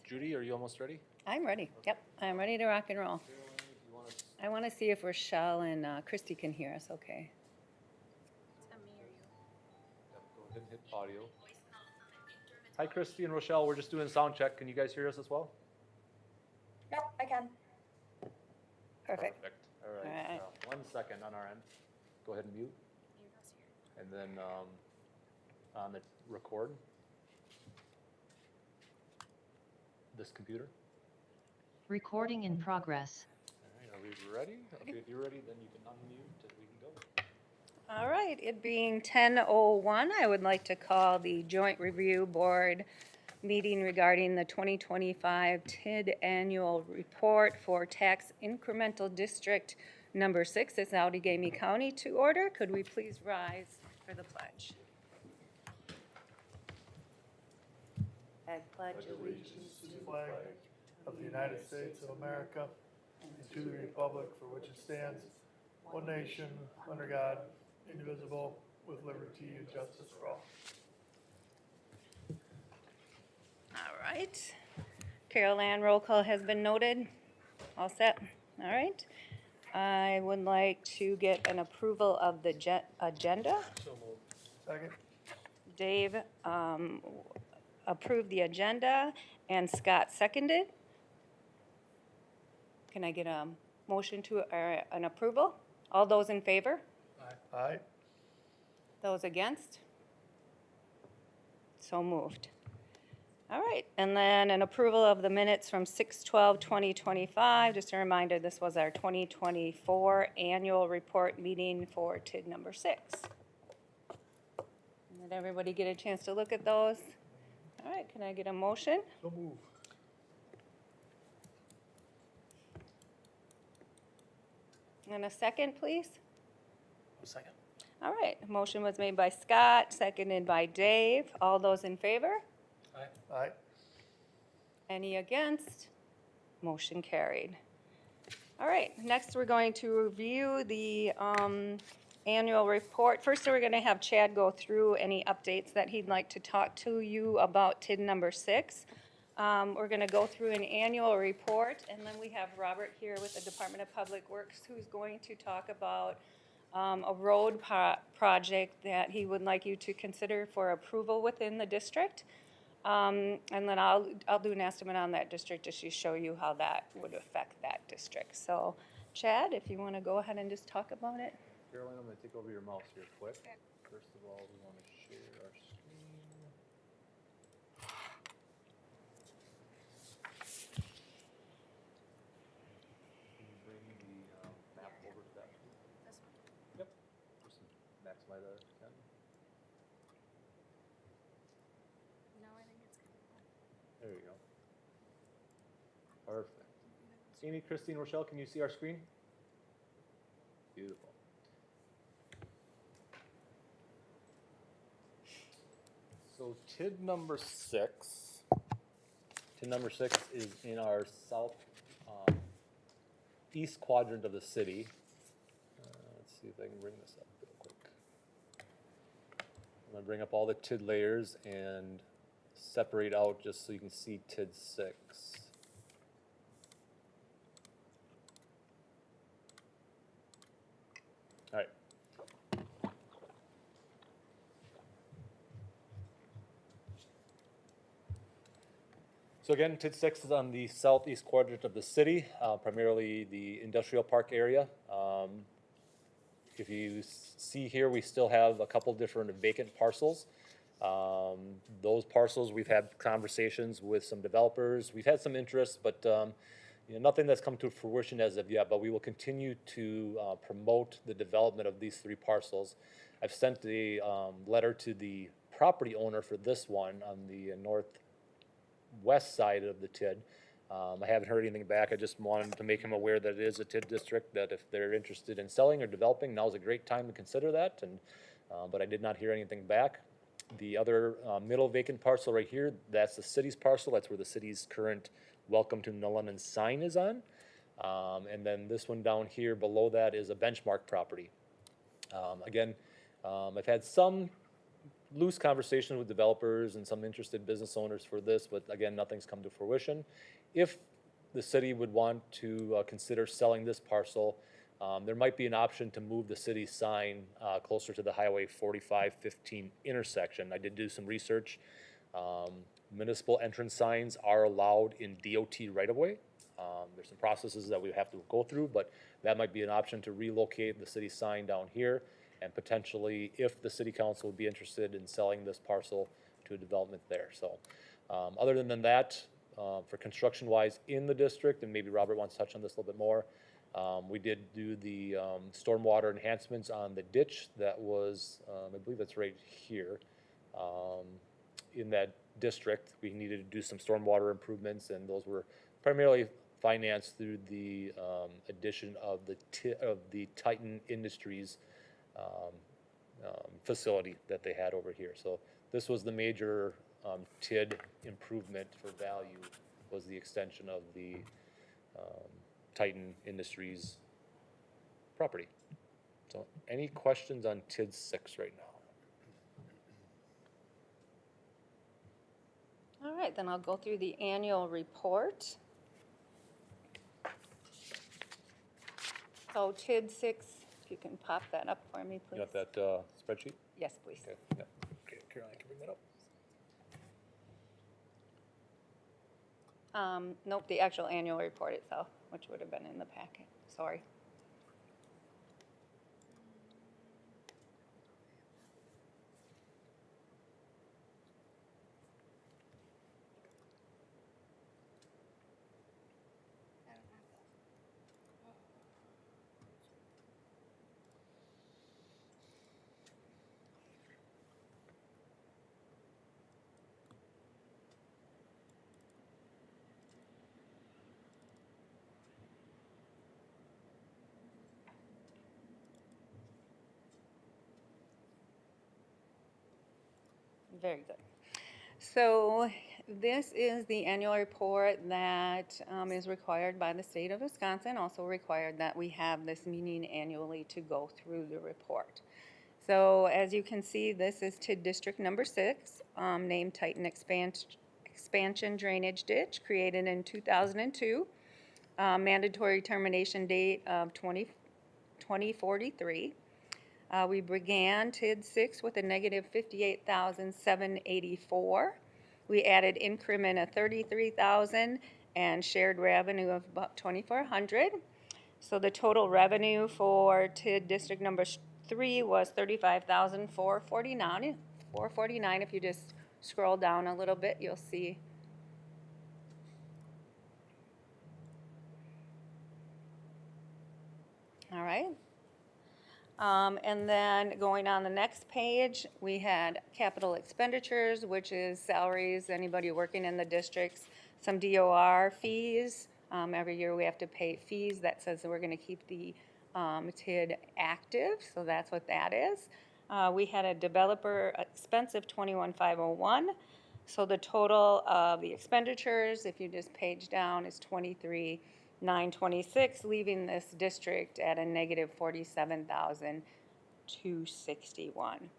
Judy, are you almost ready? I'm ready. Yep, I'm ready to rock and roll. Carolyn, if you want to, I want to see if Rochelle and Christy can hear us okay. go ahead and hit audio. Hi, Christy and Rochelle. We're just doing sound check. Can you guys hear us as well? Yep, I can. Perfect. All right. All right. 1 second on our end. Go ahead and mute. And then on the record. This computer. Recording in progress. All right, are we ready? Okay, if you're ready, then you can unmute and we can go. All right, it being 10:01, I would like to call the Joint Review Board meeting regarding the 2025 TID Annual Report for Tax Incremental District Number 6 in Outagamie County to order. Could we please rise for the pledge? I pledge allegiance to the flag of the United States of America and to the republic for which it stands, one nation, under God, indivisible, with liberty and justice for all. All right. Carol Ann, roll call has been noted. All set? All right. I would like to get an approval of the agenda. So moved. Second? Dave approved the agenda and Scott seconded. Can I get a motion to an approval? All those in favor? Aye. Those against? So moved. All right, and then an approval of the minutes from 6/12/2025. Just a reminder, this was our 2024 annual report meeting for TID number 6. Did everybody get a chance to look at those? All right, can I get a motion? So moved. And a second, please? Second. All right, motion was made by Scott, seconded by Dave. All those in favor? Aye. Aye. Any against? Motion carried. All right, next we're going to review the annual report. First, we're going to have Chad go through any updates that he'd like to talk to you about TID number 6. We're going to go through an annual report, and then we have Robert here with the Department of Public Works who's going to talk about a road project that he would like you to consider for approval within the district. And then I'll do an estimate on that district just to show you how that would affect that district. So, Chad, if you want to go ahead and just talk about it. Caroline, I'm going to take over your mouse here quick. First of all, we want to share our screen. Can you bring the map over to that? This one? Yep. Just maximize that if you can. No, I think it's good. There you go. Perfect. Amy, Christine, Rochelle, can you see our screen? Beautiful. So TID number 6. TID number 6 is in our south east quadrant of the city. Let's see if I can bring this up real quick. I'm going to bring up all the TID layers and separate out just so you can see TID 6. All right. So again, TID 6 is on the southeast quadrant of the city, primarily the industrial park area. If you see here, we still have a couple different vacant parcels. Those parcels, we've had conversations with some developers. We've had some interest, but nothing that's come to fruition as of yet, but we will continue to promote the development of these 3 parcels. I've sent a letter to the property owner for this one on the northwest side of the TID. I haven't heard anything back. I just wanted to make him aware that it is a TID district, that if they're interested in selling or developing, now's a great time to consider that. And but I did not hear anything back. The other middle vacant parcel right here, that's the city's parcel. That's where the city's current Welcome to Nulunnan sign is on. And then this one down here below that is a Benchmark property. Again, I've had some loose conversation with developers and some interested business owners for this, but again, nothing's come to fruition. If the city would want to consider selling this parcel, there might be an option to move the city sign closer to the Highway 4515 intersection. I did do some research. Municipal entrance signs are allowed in DOT right-of-way. There's some processes that we have to go through, but that might be an option to relocate the city sign down here, and potentially, if the city council would be interested in selling this parcel to a development there. So, other than that, for construction-wise in the district, and maybe Robert wants to touch on this a little bit more, we did do the stormwater enhancements on the ditch that was, I believe that's right here. In that district, we needed to do some stormwater improvements, and those were primarily financed through the addition of the Titan Industries facility that they had over here. So this was the major TID improvement for value, was the extension of the Titan Industries property. So any questions on TID 6 right now? All right, then I'll go through the annual report. So TID 6, if you can pop that up for me, You please. got that spreadsheet? Yes, please. Okay, yeah. Okay, Caroline, can you bring that up? Nope, the actual annual report itself, which would have been in the packet, sorry. I don't have that. Very good. So this is the annual report that is required by the state of Wisconsin, also required that we have this meeting annually to go through the report. So as you can see, this is TID District Number 6, named Titan Expansion Drainage Ditch, created in 2002. Mandatory termination date of 2043. We began TID 6 with a negative 58,784. We added increment of 33,000 and shared revenue of about 2,400. So the total revenue for TID District Number 3 was 35,449. 449. If you just scroll down a little bit, you'll see. All right. And then going on the next page, we had capital expenditures, which is salaries, anybody working in the districts, some DOR fees. Every year we have to pay fees. That says that we're going to keep the TID active, so that's what that is. We had a developer expense of 21,501. So the total of the expenditures, if you just page down, is 23,926, leaving this district at a negative 47,261.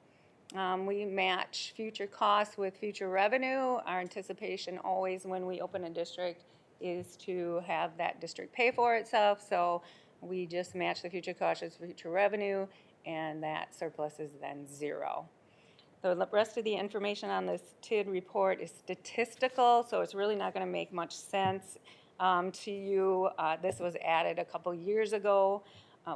We match future costs with future revenue. Our anticipation always when we open a district is to have that district pay for itself. So we just match the future costs with future revenue, and that surplus is then zero. The rest of the information on this TID report is statistical, so it's really not going to make much sense to you. This was added a couple years ago.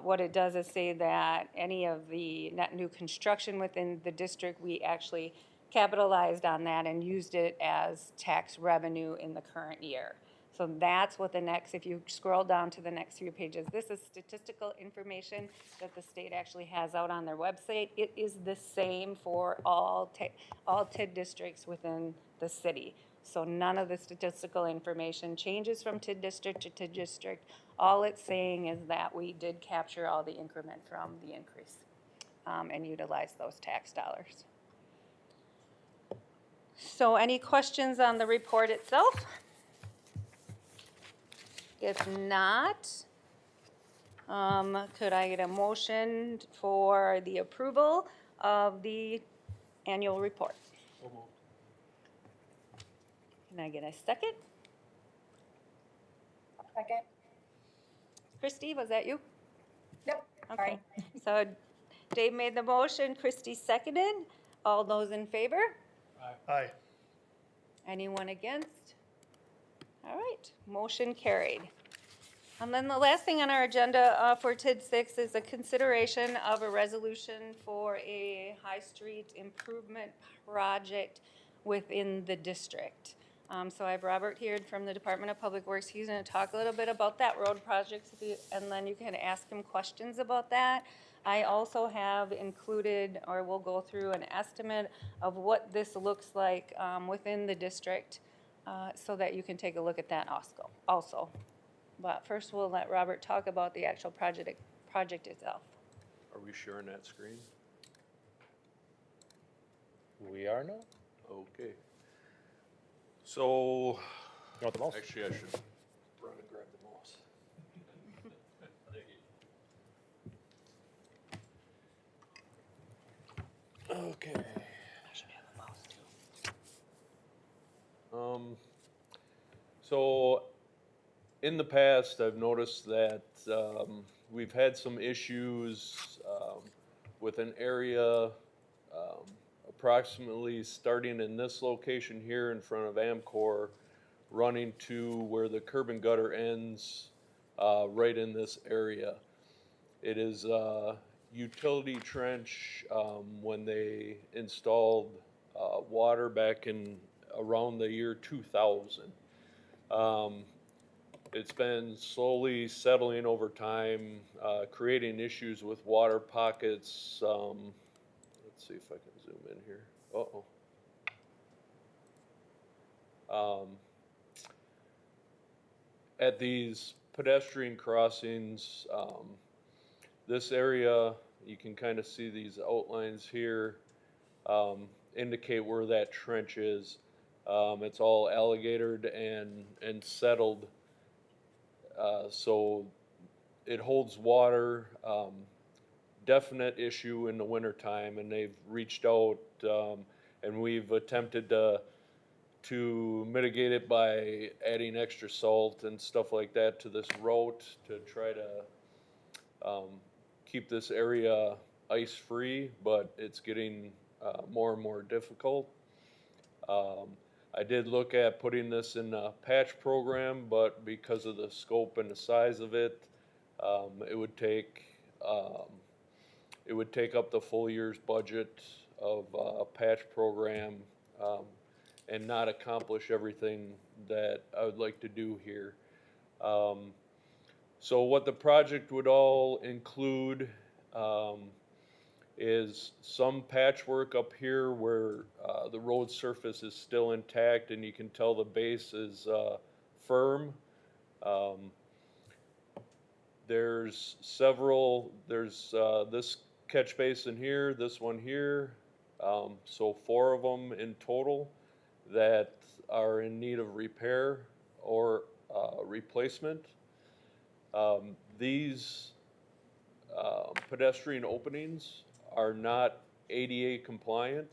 What it does is say that any of the net new construction within the district, we actually capitalized on that and used it as tax revenue in the current year. So that's what the next, if you scroll down to the next few pages, this is statistical information that the state actually has out on their website. It is the same for all TID districts within the city. So none of the statistical information changes from TID district to TID district. All it's saying is that we did capture all the increment from the increase and utilize those tax dollars. So any questions on the report itself? If not, could I get a motion for the approval of the annual report. Can I get a second? Second. Christie, was that you? Yep. Okay, so Dave made the motion, Christie seconded. All those in favor? Aye. Anyone against? All right, motion carried. And then the last thing on our agenda for TID 6 is a consideration of a resolution for a High Street improvement project within the district. So I have Robert here from the Department of Public Works. He's going to talk a little bit about that road project, and then you can ask him questions about that. I also have included, or we'll go through an estimate of what this looks like within the district, so that you can take a look at that also. But first, we'll let Robert talk about the actual project itself. Are we sharing that screen? We are now? Okay. So, You want the mouse? actually, I should run and grab the mouse. Okay. So, in the past, I've noticed that, we've had some issues, with an area, approximately starting in this location here in front of Amcor, running to where the curb and gutter ends, right in this area. It is a utility trench, when they installed, water back in around the year 2000. It's been slowly settling over time, creating issues with water pockets. Let's see if I can zoom in here. At these pedestrian crossings, this area, you can kind of see these outlines here, indicate where that trench is. It's all alligatored and settled, so it holds water. Definite issue in the wintertime, and they've reached out, and we've attempted to mitigate it by adding extra salt and stuff like that to this route to try to keep this area ice-free, but it's getting more and more difficult. I did look at putting this in a patch program, but because of the scope and the size of it, it would take up the full year's budget of a patch program, and not accomplish everything that I would like to do here. So what the project would all include, is some patchwork up here where the road surface is still intact and you can tell the base is firm. There's this catch basin here, this one here, so 4 of them in total that are in need of repair or replacement. These pedestrian openings are not ADA compliant,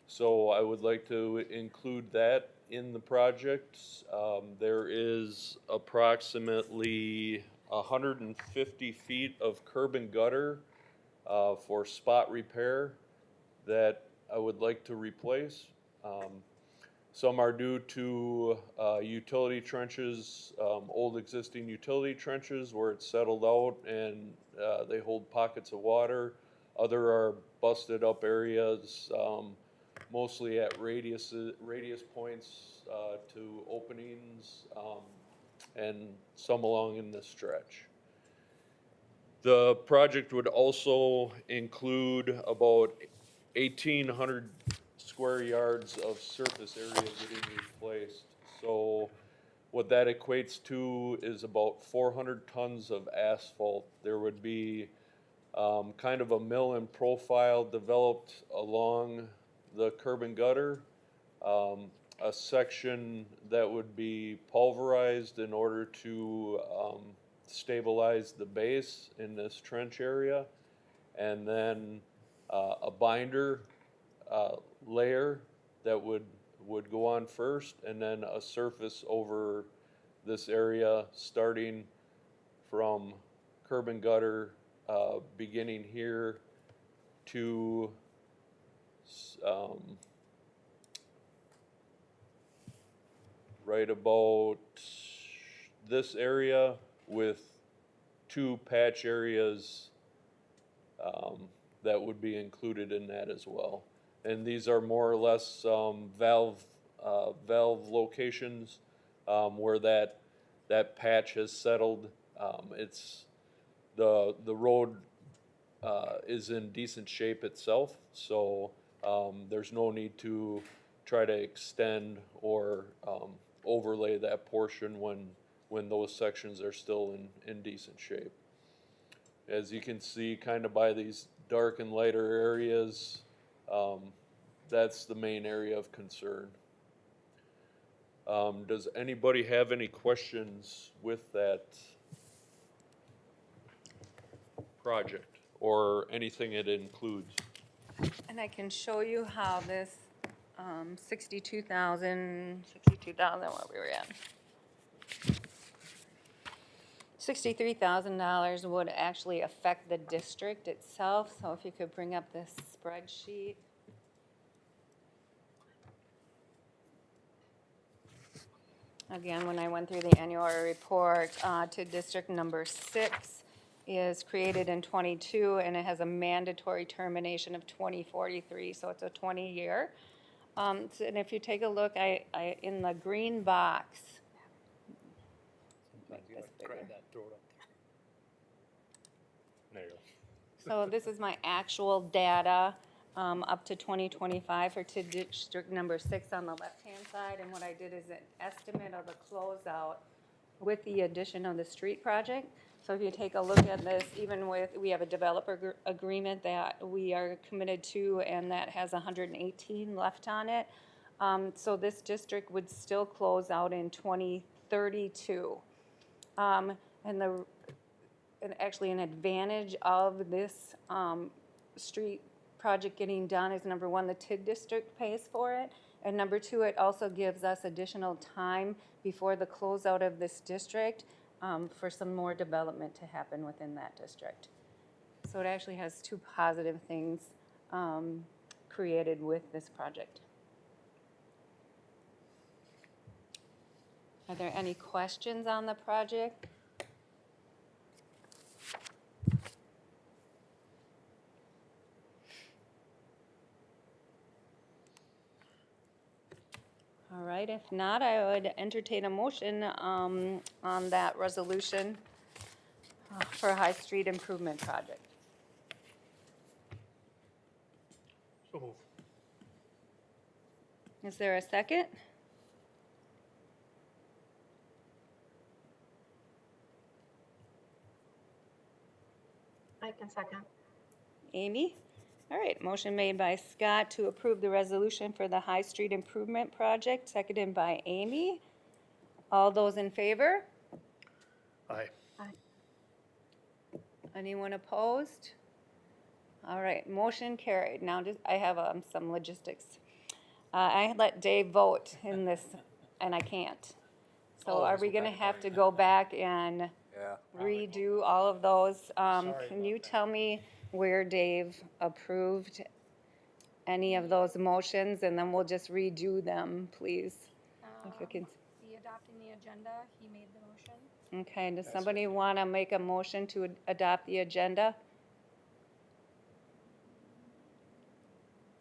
so I would like to include that in the project. There is approximately 150 feet of curb and gutter for spot repair that I would like to replace. Some are due to utility trenches, old existing utility trenches where it's settled out and they hold pockets of water. Other are busted up areas, mostly at radius points to openings, and some along in this stretch. The project would also include about 1,800 square yards of surface area getting replaced. So what that equates to is about 400 tons of asphalt. There would be kind of a mill and profile developed along the curb and gutter, a section that would be pulverized in order to stabilize the base in this trench area, and then a binder layer that would go on first, and then a surface over this area, starting from curb and gutter, beginning here to, right about this area with 2 patch areas, that would be included in that as well. And these are more or less, valve locations, where that patch has settled. It's, the road, is in decent shape itself, so, there's no need to try to extend or, overlay that portion when those sections are still in decent shape. As you can see, kind of by these dark and lighter areas, that's the main area of concern. Does anybody have any questions with that project or anything it includes? And I can show you how this 62,000, what we were at. $63,000 would actually affect the district itself, so if you could bring up this spreadsheet. Again, when I went through the annual report, to district number 6 is created in '22, and it has a mandatory termination of 2043, so it's a 20-year. And if you take a look, in the green box, Sometimes you gotta grab that, throw it up there. There you go. so this is my actual data up to 2025 for to district number 6 on the left-hand side, and what I did is an estimate of the closeout with the addition of the street project. So if you take a look at this, even with, we have a developer agreement that we are committed to, and that has 118 left on it. So this district would still close out in 2032. And actually an advantage of this street project getting done is, number one, the TID district pays for it, and number two, it also gives us additional time before the closeout of this district for some more development to happen within that district. So it actually has 2 positive things created with this project. Are there any questions on the project? All right, if not, I would entertain a motion on that resolution for High Street Improvement Project. So move. Is there a second? I can second. Amy? All right, motion made by Scott to approve the resolution for the High Street Improvement Project, seconded by Amy. All those in favor? Aye. Anyone opposed? All right, motion carried. Now, I have some logistics. I let Dave vote in this, and I can't. So are we gonna have to go back and redo all of those? Can you tell me where Dave approved any of those motions, and then we'll just redo them, please? If you can. The adopting the agenda, he made the motion. Okay, does somebody want to make a motion to adopt the agenda?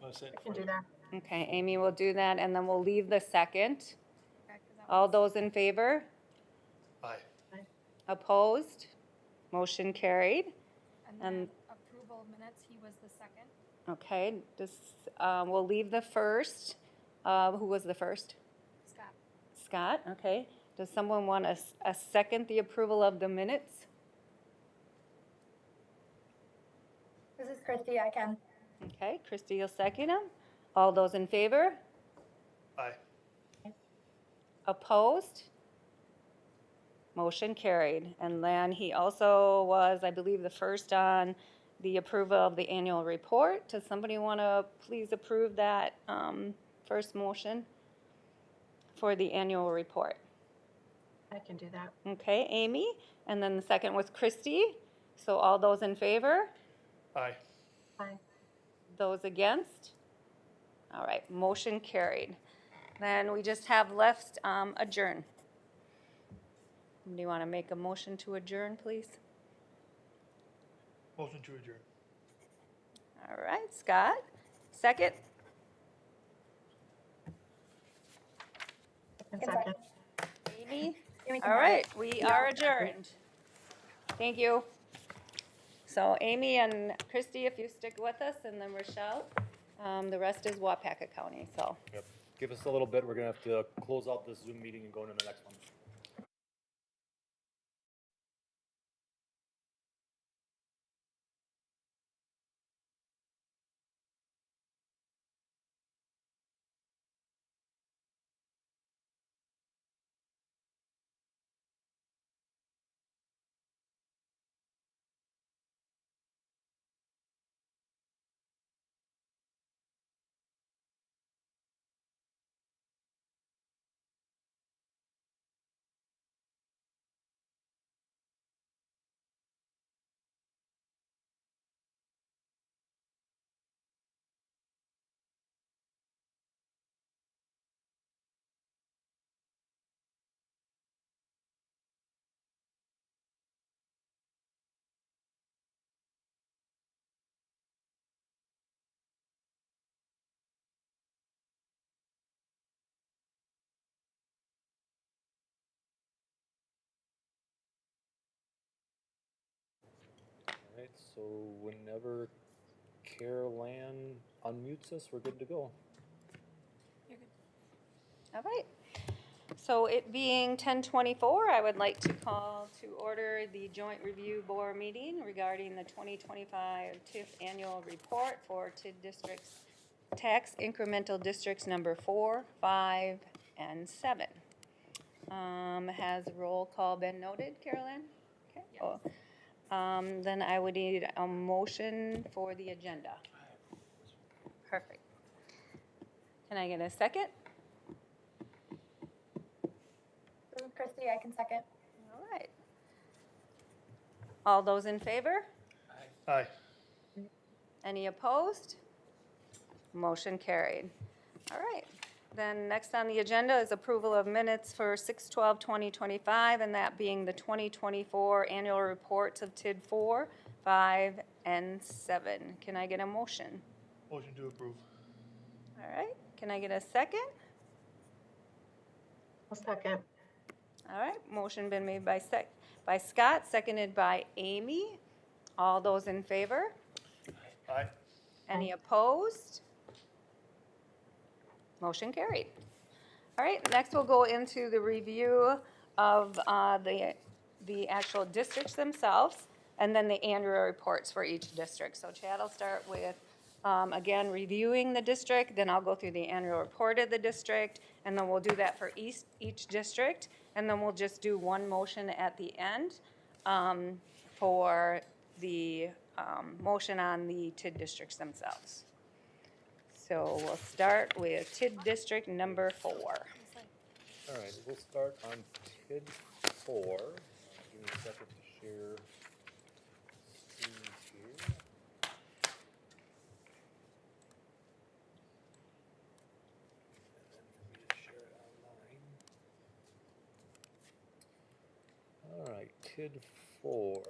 I can do that. Okay, Amy will do that, and then we'll leave the second. Okay, 'cause that All was- those in favor? Aye. Opposed? Motion carried. And and- then approval of minutes, he was the second. Okay, we'll leave the first. Who was the first? Scott. Scott, okay. Does someone want a second the approval of the minutes? This is Christy, I can. Okay, Christie will second them. All those in favor? Aye. Opposed? Motion carried. And then he also was, I believe, the first on the approval of the annual report. Does somebody want to please approve that first motion for the annual report? I can do that. Okay, Amy, and then the second was Christie. So all those in favor? Aye. Aye. Those against? All right, motion carried. Then we just have left adjourn. Do you want to make a motion to adjourn, please? Motion to adjourn. All right, Scott, second? And second. Amy? Amy can All have right, it. we Yeah. are adjourned. Thank you. So Amy and Christie, if you stick with us, and then Rochelle, the rest is Wapaka County, so. Yep. Give us a little bit. We're gonna have to close out this Zoom meeting and go into the next one. All right, so whenever Carol Ann unmutes us, we're good to go. All right. So it being 10:24, I would like to call to order the joint review board meeting regarding the 2025 TIF annual report for TID districts, tax incremental districts number 4, 5, and 7. Has roll call been noted, Carolyn? Okay. Oh. Then I would need a motion for the agenda. Perfect. Can I get a second? This is Christie, I can second. All right. All those in favor? Aye. Any opposed? Motion carried. All right. Then next on the agenda is approval of minutes for 6/12/2025, and that being the 2024 annual reports of TID 4, 5, and 7. Can I get a motion? Motion to approve. All right. Can I get a second? I'll second. All right. Motion been made by Scott, seconded by Amy. All those in favor? Aye. Any opposed? Motion carried. All right, next we'll go into the review of the actual districts themselves, and then the annual reports for each district. So Chad will start with, again, reviewing the district, then I'll go through the annual report of the district, and then we'll do that for each district, and then we'll just do one motion at the end for the motion on the TID districts themselves. So we'll start with TID district number 4. All right, we'll start on TID 4. Give me a second to share screen here. And then for me to share it online. All right, TID 4.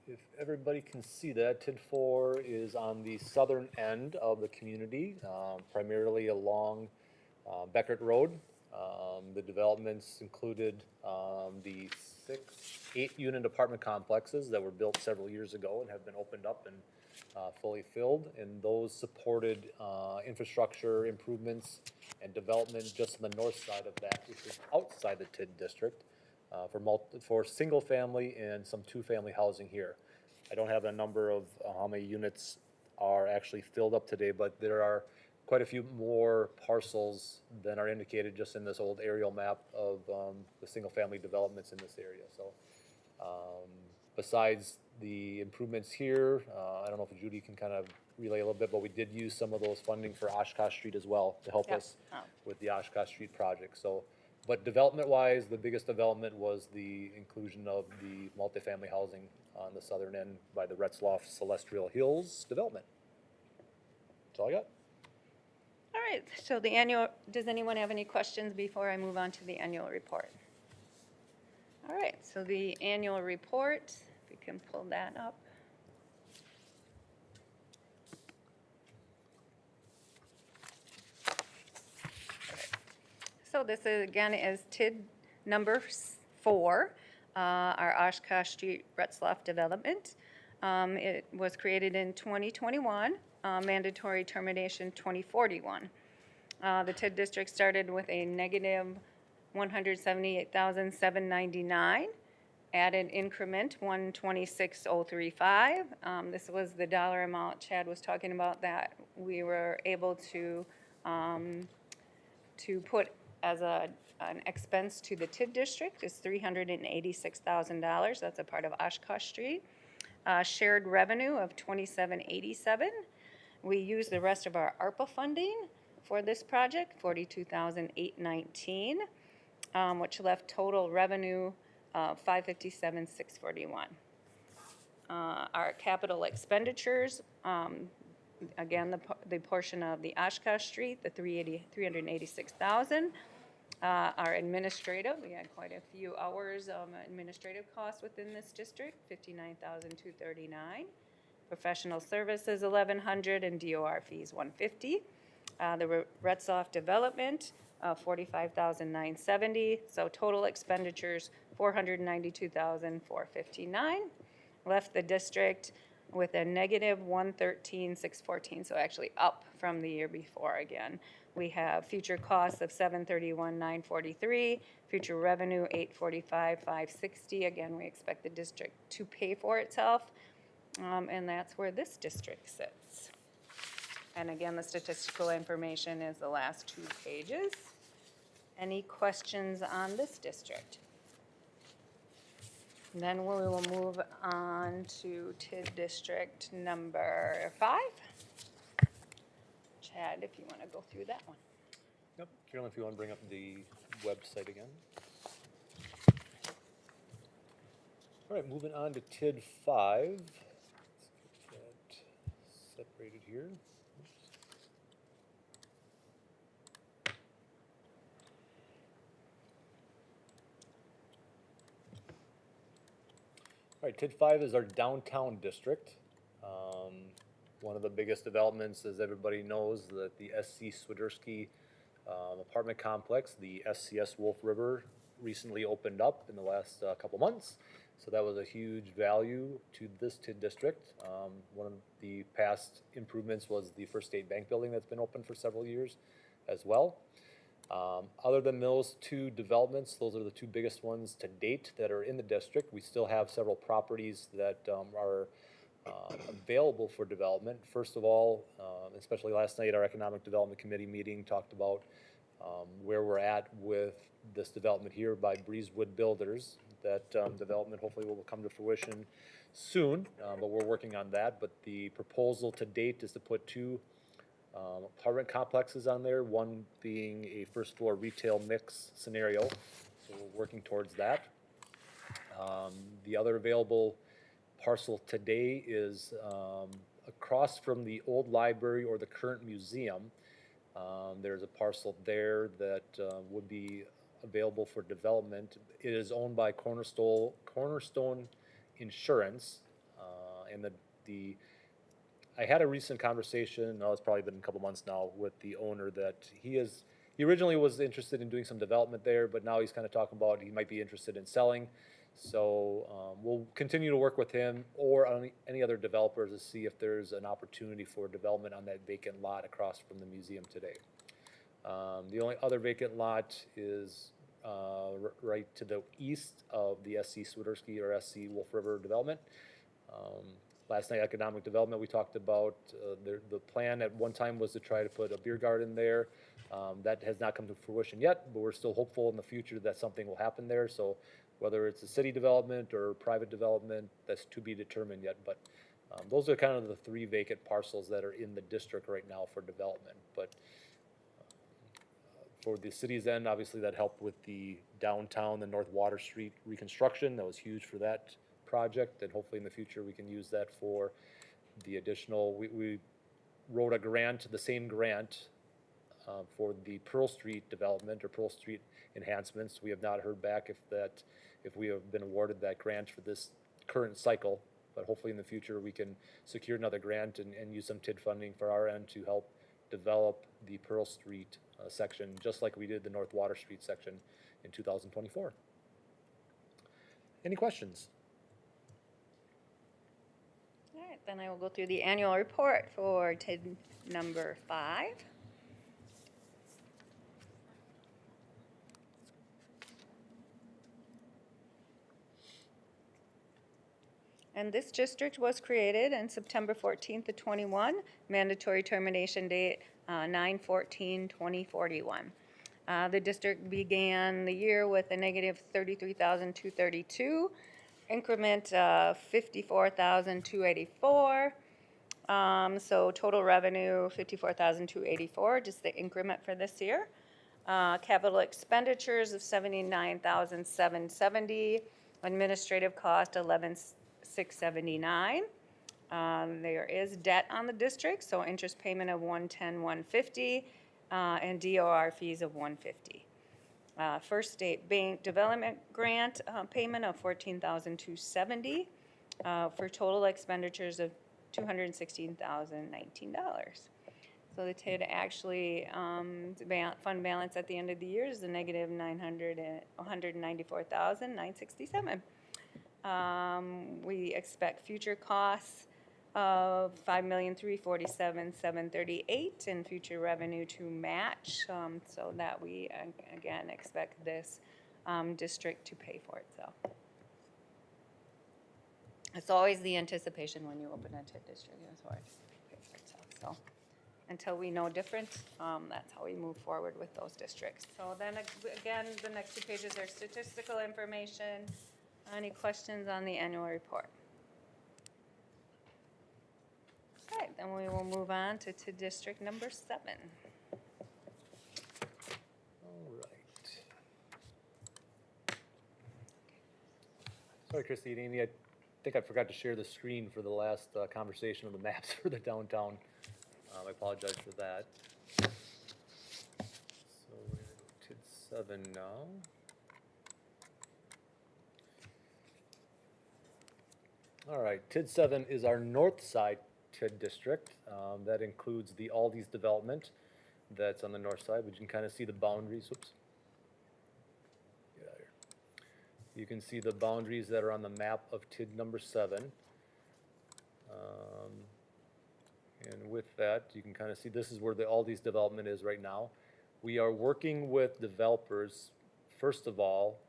If everybody can see that, TID 4 is on the southern end of the community, primarily along Beckert Road. The developments included the 8-unit apartment complexes that were built several years ago and have been opened up and fully filled. And those supported infrastructure improvements and development just on the north side of that, which is outside the TID district. For single family and some 2-family housing here. I don't have a number of how many units are actually filled up today, but there are quite a few more parcels than are indicated just in this old aerial map of the single-family developments in this area. So besides the improvements here, I don't know if Judy can kind of relay a little bit, but we did use some of those funding for Oshkosh Street as well to help Yep. us Oh. with the Oshkosh Street project. So, but development-wise, the biggest development was the inclusion of the multifamily housing on the southern end by the Retzloff Celestial Hills development. That's all I got. All right, so the annual, does anyone have any questions before I move on to the annual report? All right, so the annual report, if we can pull that up. So this is, again, is TID number 4, our Oshkosh Street Retzloff development. It was created in 2021, mandatory termination 2041. The TID district started with a negative 178,799, added increment 126,035. This was the dollar amount Chad was talking about that we were able to put as an expense to the TID district is $386,000. That's a part of Oshkosh Street. Shared revenue of $2787. We used the rest of our ARPA funding for this project, $42,819, which left total revenue of $557,641. Our capital expenditures, again, the portion of the Oshkosh Street, the $386,000. Our administrative, we had quite a few hours of administrative costs within this district, $59,239. Professional services, $1,100, and DOR fees, $150. The Retzloff development, $45,970. So total expenditures, $492,459. Left the district with a negative $113,614, so actually up from the year before again. We have future costs of $731,943, future revenue $845,560. Again, we expect the district to pay for itself, and that's where this district sits. And again, the statistical information is the last 2 pages. Any questions on this district? And then we will move on to TID district number 5. Chad, if you want to go through that one. Yep. Carolyn, if you want to bring up the website again. All right, moving on to TID 5. Let's get that separated here. Oops. All right, TID 5 is our downtown district. One of the biggest developments, as everybody knows, that the SC Swiderski apartment complex, the SCS Wolf River, recently opened up in the last couple months. So that was a huge value to this TID district. One of the past improvements was the First State Bank building that's been open for several years as well. Other than those 2 developments, those are the 2 biggest ones to date that are in the district. We still have several properties that are available for development. First of all, especially last night, our Economic Development Committee meeting talked about where we're at with this development here by Breezewood Builders. That development hopefully will come to fruition soon, but we're working on that. But the proposal to date is to put 2 apartment complexes on there, one being a first floor retail mix scenario. So we're working towards that. The other available parcel today is across from the old library or the current museum. There's a parcel there that would be available for development. It is owned by Cornerstone Insurance, and I had a recent conversation, it's probably been a couple months now, with the owner that he originally was interested in doing some development there, but now he's kind of talking about he might be interested in selling. So we'll continue to work with him or on any other developers to see if there's an opportunity for development on that vacant lot across from the museum today. The only other vacant lot is right to the east of the SC Swiderski or SC Wolf River development. last night, economic development, we talked about, the plan at one time was to try to put a beer garden there. That has not come to fruition yet, but we're still hopeful in the future that something will happen there. So whether it's a city development or private development, that's to be determined yet. But those are kind of the 3 vacant parcels that are in the district right now for development. But for the city's end, obviously that helped with the downtown, the North Water Street reconstruction. That was huge for that project, and hopefully in the future we can use that for the additional, we wrote a grant, the same grant for the Pearl Street development or Pearl Street enhancements. We have not heard back if we have been awarded that grant for this current cycle, but hopefully in the future we can secure another grant and use some TID funding for our end to help develop the Pearl Street section, just like we did the North Water Street section in 2024. Any questions? All right, then I will go through the annual report for TID number 5. And this district was created on September 14th of '21, mandatory termination date 9/14/2041. The district began the year with a negative 33,232, increment 54,284. So total revenue 54,284, just the increment for this year. Capital expenditures of 79,770, administrative cost 11,679. There is debt on the district, so interest payment of 110,150, and DOR fees of 150. First State Bank Development Grant payment of 14,270 for total expenditures of $216,019. So the TID actually, fund balance at the end of the year is a negative $194,967. We expect future costs of $5,347,738 and future revenue to match, so that we again expect this district to pay for itself. It's always the anticipation when you open a TID district, it's always pay for itself. So until we know different, that's how we move forward with those districts. So then again, the next 2 pages are statistical information. Any questions on the annual report? Okay, then we will move on to district number 7. All right. Sorry, Christy and Amy, I think I forgot to share the screen for the last conversation of the maps for the downtown. I apologize for that. So we're going to TID 7 now. All right, TID 7 is our north side TID district. That includes the Aldi's development that's on the north side, but you can kind of see the boundaries. Whoops. Get out of here. You can see the boundaries that are on the map of TID number 7. And with that, you can kind of see this is where the Aldi's development is right now. We are working with developers. First of all,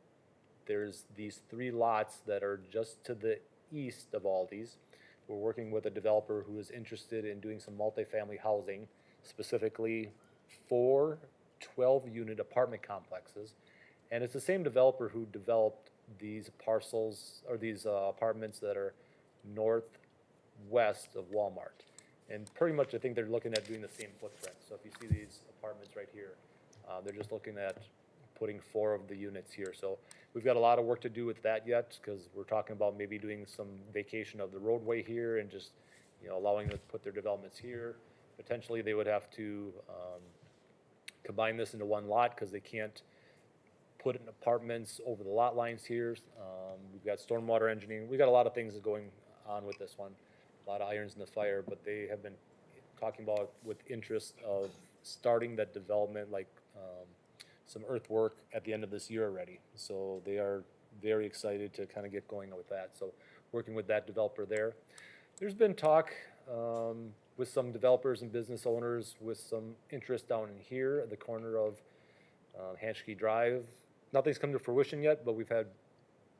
there's these 3 lots that are just to the east of Aldi's. We're working with a developer who is interested in doing some multifamily housing, specifically 4 12-unit apartment complexes. And it's the same developer who developed these parcels or these apartments that are northwest of Walmart. And pretty much I think they're looking at doing the same footprint. So if you see these apartments right here, they're just looking at putting 4 of the units here. So we've got a lot of work to do with that yet, because we're talking about maybe doing some vacation of the roadway here and just, allowing them to put their developments here. Potentially they would have to combine this into one lot because they can't put in apartments over the lot lines here. We've got stormwater engineering. We've got a lot of things going on with this one, a lot of irons in the fire, but they have been talking about with interest of starting that development, like some earthwork at the end of this year already. So they are very excited to kind of get going with that. So working with that developer there. There's been talk with some developers and business owners with some interest down in here at the corner of Hanschke Drive. Nothing's come to fruition yet, but we've had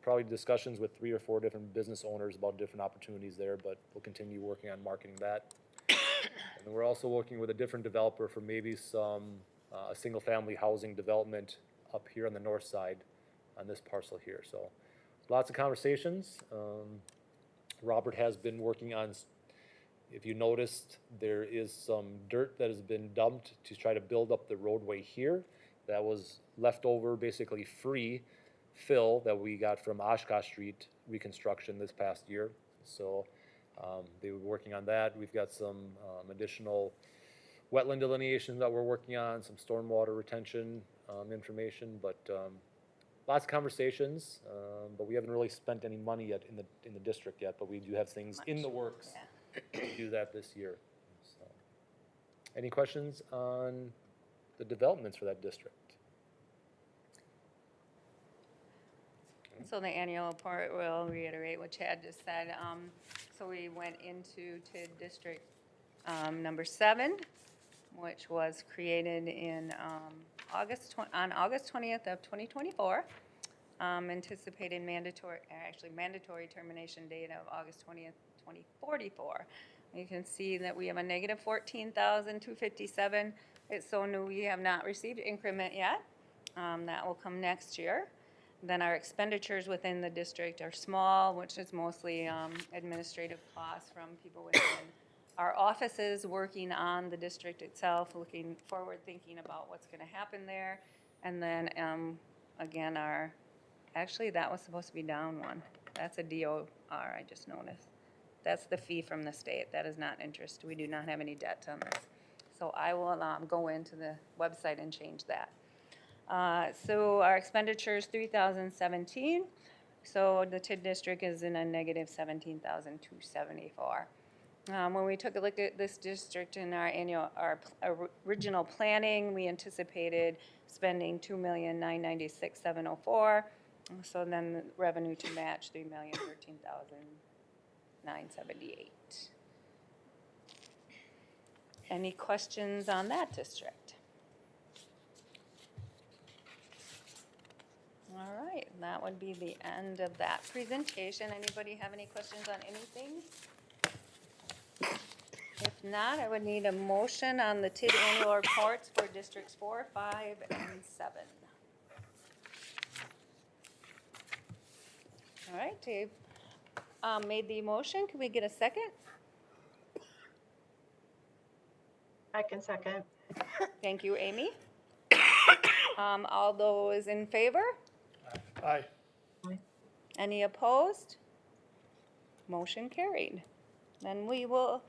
probably discussions with 3 or 4 different business owners about different opportunities there, but we'll continue working on marketing that. And then we're also working with a different developer for maybe some, a single-family housing development up here on the north side on this parcel here, so lots of conversations. Robert has been working on, if you noticed, there is some dirt that has been dumped to try to build up the roadway here. That was leftover, basically free fill that we got from Oshkosh Street reconstruction this past year. So they were working on that. We've got some additional wetland delineation that we're working on, some stormwater retention information, but lots of conversations, but we haven't really spent any money yet in the district yet, but we do have things in the works Yeah. to do that this year. So, any questions on the developments for that district? So the annual report will reiterate what Chad just said. So we went into TID District number 7, which was created in August 20th of 2024. Anticipated mandatory termination date of August 20th, 2044. You can see that we have a negative 14,257. It's so new, we have not received increment yet. That will come next year. Then our expenditures within the district are small, which is mostly administrative costs from people within our offices working on the district itself, looking forward, thinking about what's going to happen there. And then, again, actually, that was supposed to be down one. That's a DOR, I just noticed. That's the fee from the state. That is not interest. We do not have any debt on this. So I will go into the website and change that. So our expenditures, 3,017. So the TID district is in a negative 17,274. When we took a look at this district in our original planning, we anticipated spending $2,996,704. So then revenue to match $3,013,978. Any questions on that district? All right, that would be the end of that presentation. Anybody have any questions on anything? If not, I would need a motion on the TID annual reports for districts 4, 5, and 7. All right, Dave made the motion. Can we get a second? I can second. Thank you, Amy. All those in favor? Aye. Any opposed? Motion carried. Then we will,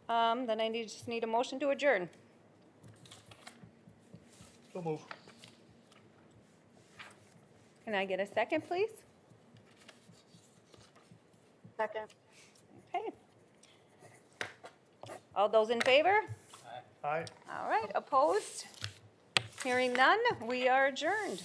then I just need a motion to adjourn. So move. Can I get a second, please? Second. Okay. All those in favor? Aye. All right, opposed? Hearing none, we are adjourned.